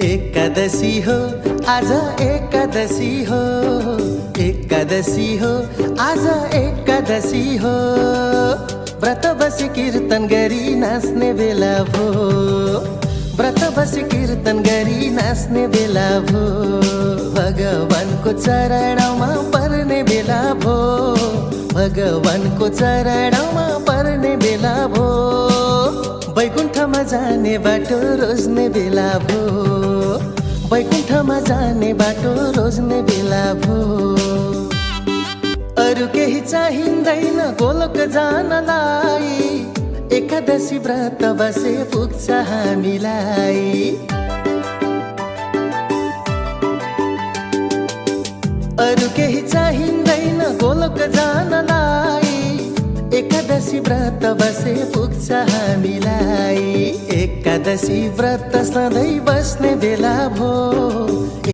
एकादशी हो आज एकादशी हो, एकादशी हो आज एकादशी हो। व्रत बसी कीर्तन गरी नाच्ने बेला भो, व्रत बसी कीर्तन गरी नाच्ने बेला भो। भगवानको चरणमा पर्ने बेला भो, भगवानको चरणमा पर्ने बेला भो। वैकुण्ठमा जाने बाटो रोज्ने बेला भो, वैकुण्ठमा जाने बाटो रोज्ने बेला भो। अरु केही चाहिँदैन गोलोक जानलाई, एकादशी व्रत बसे पुग्छ हामीलाई। अरु केही चाहिँदैन गोलोक जानलाई, एकादशी व्रत बसे पुग्छ हामीलाई। एकादशी व्रत सधैँ बस्ने बेला भो,